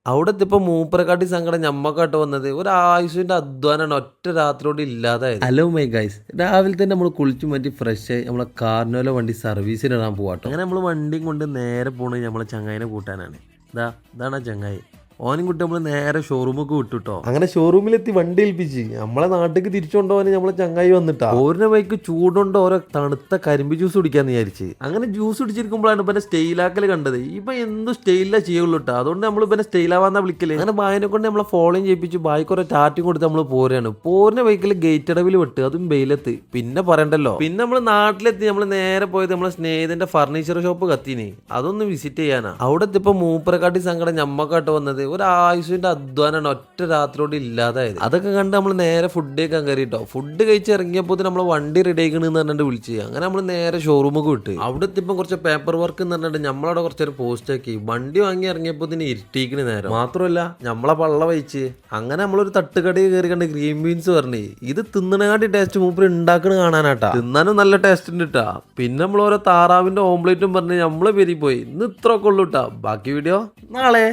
അവിടെ എത്തിയപ്പോൾ മൂപ്പരെക്കാട്ടി സങ്കടം ഞമ്മക്കാട്ട് വന്നത് ഒരു ആയുസിന്റെ അധ്വാനാണ് ഒറ്റ രാത്രിയോട് ഇല്ലാതായത്. ഹലോ മൈ ഗൈസ്, രാവിലെ തന്നെ നമ്മൾ കുളിച്ചു മാറ്റി ഫ്രഷ് ആയി നമ്മളെ കാർനോല വണ്ടി സർവീസിനിടാൻ പോവാട്ടോ. അങ്ങനെ നമ്മൾ വണ്ടിയും കൊണ്ട് നേരെ പോണത് നമ്മളെ ചങ്ങായിനെ കൂട്ടാനാണ്. ഇതാണ് ചങ്ങായി. ഓനും കുട്ടി നമ്മൾ നേരെ ഷോറൂമൊക്കെ വിട്ടുട്ടോ. അങ്ങനെ ഷോറൂമിലെത്തി വണ്ടി ഏൽപ്പിച്ച് നമ്മളെ നാട്ടിലേക്ക് തിരിച്ചുകൊണ്ടുപോകാൻ നമ്മളെ ചങ്ങായി വന്നിട്ടാ. ഓരോ ബൈക്ക് ചൂടുകൊണ്ട് ഓരോ തണുത്ത കരിമ്പ് ജ്യൂസ് കുടിക്കാന്ന് വിചാരിച്ച് അങ്ങനെ ജ്യൂസ് കുടിച്ചിരിക്കുമ്പോഴാണ് ഇപ്പൊ സ്റ്റൈലാക്കൽ കണ്ടത്. ഇപ്പൊ എന്തും സ്റ്റൈലാ ചെയ്യുള്ളൂ കേട്ടോ. അതുകൊണ്ട് നമ്മൾ ഇപ്പൊ സ്റ്റൈലാവാന്നാ വിളിക്കല്. അങ്ങനെ ബായിനെ കൊണ്ട് നമ്മളെ ഫോളോയും ചെയ്യിപ്പിച്ച് ബായിക്ക് കുറെ ടാറ്റും കൊടുത്ത് നമ്മൾ പോരാണ്. പോരുന്ന ബൈക്കിൽ ഗേറ്റ് അടവിൽ വിട്ട്, അതും വെയിലത്ത്. പിന്നെ പറയണ്ടല്ലോ. പിന്നെ നമ്മൾ നാട്ടിലെത്തി നമ്മൾ നേരെ പോയത് നമ്മളെ സ്നേഹിതന്റെ ഫർണിച്ചർ ഷോപ്പ് കത്തിന്, അതൊന്ന് വിസിറ്റ് ചെയ്യാനാ. അവിടെ എത്തിയപ്പോ മൂപ്പരെക്കാട്ടി സങ്കടം ഞമ്മക്കാട്ട് വന്നത് ഒരു ആയുസിന്റെ അധ്വാനാണ് ഒറ്റ രാത്രിയോട് ഇല്ലാതായത്. അതൊക്കെ കണ്ട് നമ്മൾ നേരെ ഫുഡ് കഴിക്കാൻ കയറിട്ടോ. ഫുഡ് കഴിച്ച് ഇറങ്ങിയപ്പോൾ നമ്മൾ വണ്ടി റെഡി ആക്കണെന്ന് പറഞ്ഞിട്ട് വിളിച്ച് അങ്ങനെ നമ്മൾ നേരെ ഷോറൂമൊക്കെ വിട്ട്. അവിടെ എത്തിയപ്പോൾ കുറച്ച് പേപ്പർ വർക്ക് എന്ന് പറഞ്ഞിട്ട് നമ്മളവിടെ കുറച്ചേരം പോസ്റ്റ് ആക്കി. വണ്ടി വാങ്ങി ഇറങ്ങിയപ്പോൾ ഇരുട്ടിക്കണ് നേരം. മാത്രമല്ല നമ്മളെ പള്ള വഹിച്ച് അങ്ങനെ നമ്മളൊരു തട്ടുകടയിൽ കയറി കണ്ട് ഗ്രീൻ ബീൻസ് പറഞ്ഞു. ഇത് തിന്നണകാട്ടി ടേസ്റ്റ് മൂപ്പർ ഉണ്ടാക്കണ കാണാനാട്ടാ. തിന്നാനും നല്ല ടേസ്റ്റ് ഉണ്ട് കേട്ടാ. പിന്നെ നമ്മൾ ഓരോ താറാവിന്റെ ഓംപ്ലേറ്റും പറഞ്ഞ് നമ്മളെ പെരി പോയി. ഇന്ന് ഇത്രയൊക്കെ ഉള്ളൂ കേട്ടാ. ബാക്കി വീഡിയോ നാളെ.